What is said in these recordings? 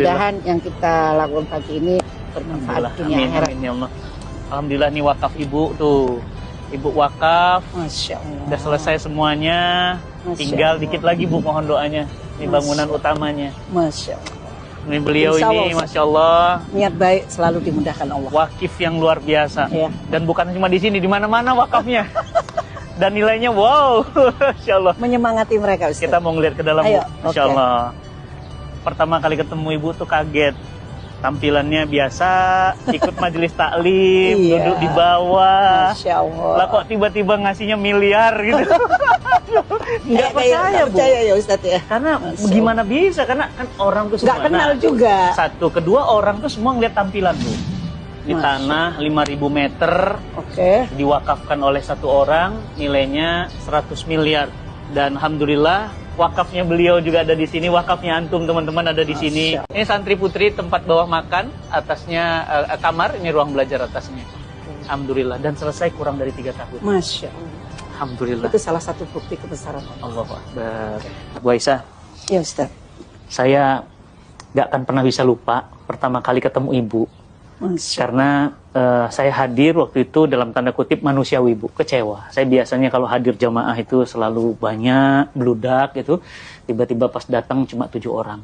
mudah-mudahan yang kita lakukan pagi ini bermanfaat dunia akhirat. Amin ya Allah. Alhamdulillah nih wakaf ibu tuh. Ibu wakaf. Masya Allah. Udah selesai semuanya. Masya Tinggal Allah. dikit lagi Bu mohon doanya. Ini bangunan utamanya. Masya Allah. Ini beliau Insya ini Allah, Masya Allah. Niat baik selalu dimudahkan Allah. Wakif yang luar biasa. Ya. Dan bukan cuma di sini, di mana-mana wakafnya. Dan nilainya wow. Masya Allah. Menyemangati mereka Ustaz. Kita mau ngeliat ke dalam Ayo, Bu. Masya oke. Allah. Pertama kali ketemu ibu tuh kaget. Tampilannya biasa, ikut majelis taklim, Iya. duduk di bawah. Masya Allah. Lah kok tiba-tiba ngasihnya miliar gitu. Nggak percaya Bu. percaya ya Ustaz ya. Karena Masya gimana bisa? Karena kan orang tuh semua. Nggak kenal Nah, juga. satu, kedua orang tuh semua ngeliat tampilan Bu. Di Masya. tanah 5.000 meter, Oke. diwakafkan oleh satu orang, nilainya 100 miliar. Dan alhamdulillah wakafnya beliau juga ada di sini, wakafnya antum teman-teman ada di sini. Ini santri putri tempat bawah makan, atasnya kamar, ini ruang belajar atasnya. Alhamdulillah dan selesai kurang dari 3 tahun. Masya Allah. Alhamdulillah. Itu salah satu bukti kebesaran Allah. Allahu Akbar. Bu Aisyah, Ya Ustaz. saya gak akan pernah bisa lupa pertama kali ketemu ibu. Masya. Karena saya hadir waktu itu dalam tanda kutip manusiawi Bu, kecewa. Saya biasanya kalau hadir jamaah itu selalu banyak, bludak gitu. Tiba-tiba pas datang cuma 7 orang.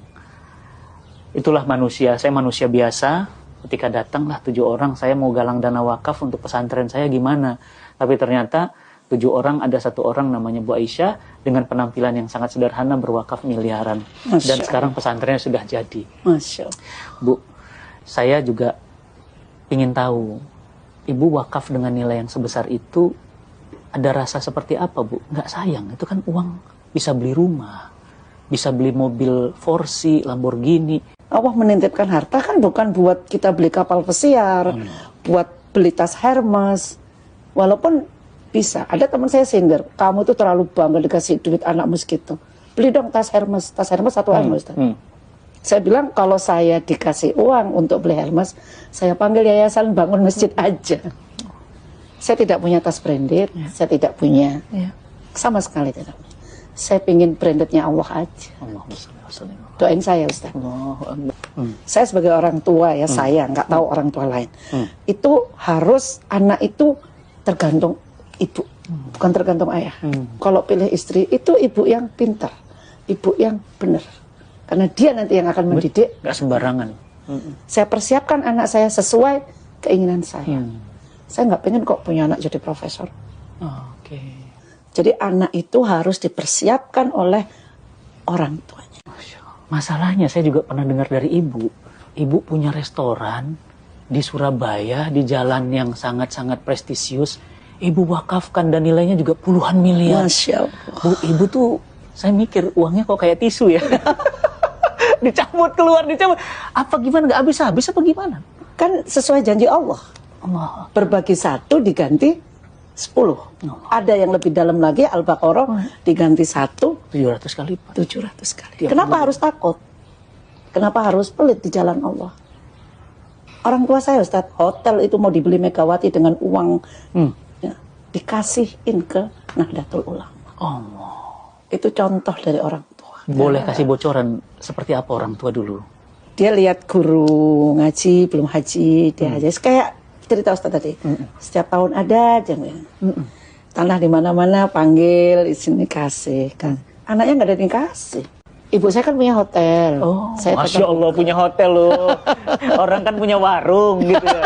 Itulah manusia, saya manusia biasa. Ketika datanglah 7 orang, saya mau galang dana wakaf untuk pesantren saya gimana. Tapi ternyata 7 orang, ada 1 orang namanya Bu Aisyah dengan penampilan yang sangat sederhana berwakaf miliaran. Dan sekarang pesantrennya sudah jadi. Masya Allah. Bu, saya juga ingin tahu, ibu wakaf dengan nilai yang sebesar itu ada rasa seperti apa Bu? Nggak sayang, itu kan uang bisa beli rumah, bisa beli mobil Forsi, Lamborghini. Allah menitipkan harta kan bukan buat kita beli kapal pesiar, buat beli tas Hermes. Walaupun bisa, ada teman saya sindir, kamu tuh terlalu bangga dikasih duit anakmu segitu. Beli dong tas Hermes 1 M Ustaz. Saya bilang kalau saya dikasih uang untuk beli Hermes, saya panggil yayasan bangun masjid aja. Saya tidak punya tas branded, saya tidak punya, sama sekali tidak. Saya pingin brandednya Allah aja. Doain saya Ustaz. Saya sebagai orang tua ya, saya nggak tahu orang tua lain. Itu harus anak itu tergantung ibu, bukan tergantung ayah. Kalau pilih istri itu ibu yang pintar, ibu yang benar. Karena dia nanti yang akan mendidik. Gak sembarangan. Saya persiapkan anak saya sesuai keinginan saya. Saya nggak pengen kok punya anak jadi profesor. Oke. Jadi anak itu harus dipersiapkan oleh orang tuanya. Masalahnya saya juga pernah dengar dari ibu. Ibu punya restoran di Surabaya, di jalan yang sangat-sangat prestisius. Ibu wakafkan dan nilainya juga puluhan miliar. Masya Allah. Bu, ibu tuh, saya mikir uangnya kok kayak tisu ya. Dicabut keluar, dicabut. Apa gimana, nggak habis-habis apa gimana? Kan sesuai janji Allah. Allah. Berbagi 1 diganti 10. Ada yang lebih dalam lagi, Al-Baqarah diganti 1 700 kali Pak. 700 kali. Tiap Kenapa bulan. harus takut? Kenapa harus pelit di jalan Allah? Orang tua saya Ustadz, hotel itu mau dibeli Megawati dengan uang ya, dikasihin ke Nahdlatul Ulama. Allah. Itu contoh dari orang tua. Boleh kasih bocoran seperti apa orang tua dulu? Dia lihat guru ngaji, belum haji, dia haji. Kayak cerita Ustadz tadi, setiap tahun ada aja. Tanah di mana-mana panggil, di sini kasih. Kan. Anaknya nggak ada yang kasih. Ibu saya kan punya hotel. Saya Masya Allah punya hotel loh. Orang kan punya warung gitu ya.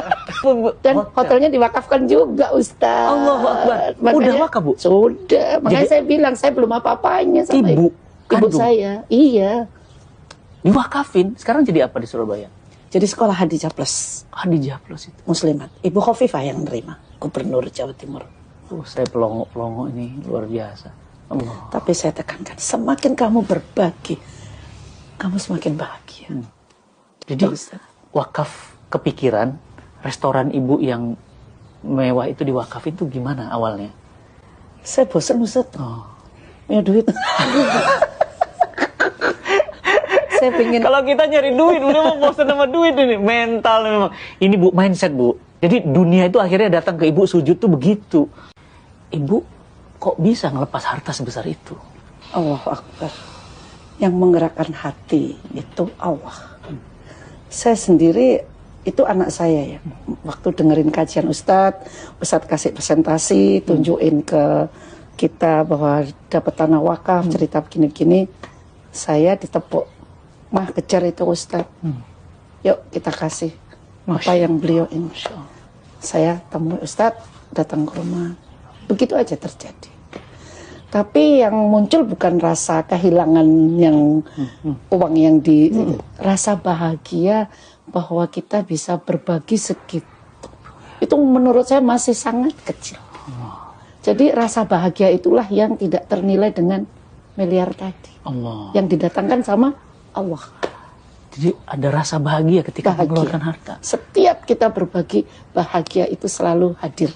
Dan hotelnya diwakafkan juga Ustaz. Allahu Akbar. Udah wakaf Bu? Sudah. Makanya Jadi- saya bilang saya belum apa-apanya sama Ibu ibu kandung? saya. Iya. Diwakafin. Sekarang jadi apa di Surabaya? Jadi sekolah Hadijah Plus Hadijah Plus itu. Muslimat. Ibu Khofifah yang nerima. Gubernur Jawa Timur. Saya pelongo-pelongo ini luar biasa. Allah. Tapi saya tekankan, semakin kamu berbagi, kamu semakin bahagia. Jadi wakaf kepikiran restoran ibu yang mewah itu diwakafin itu gimana awalnya? Saya bosan Ustaz. Oh. Punya duit. Saya pengen. Kalau kita nyari duit, udah mau bosan sama duit ini. Mental memang. Ini Bu, mindset Bu. Jadi dunia itu akhirnya datang ke ibu sujud tuh begitu. Ibu kok bisa ngelepas harta sebesar itu? Allahu Akbar. Yang menggerakkan hati itu Allah. Saya sendiri itu anak saya ya. Waktu dengerin kajian Ustadz kasih presentasi, tunjukin ke kita bahwa dapat tanah wakaf, cerita begini-begini, saya ditepuk, mah kejar itu Ustadz. Yuk kita kasih apa yang beliau ini. Saya temui Ustadz, datang ke rumah. Begitu aja terjadi. Tapi yang muncul bukan rasa kehilangan yang uang yang rasa bahagia bahwa kita bisa berbagi segitu. Itu menurut saya masih sangat kecil. Jadi rasa bahagia itulah yang tidak ternilai dengan miliar tadi. Yang didatangkan sama Allah. Jadi ada rasa bahagia ketika mengeluarkan harta. Setiap kita berbagi, bahagia itu selalu hadir.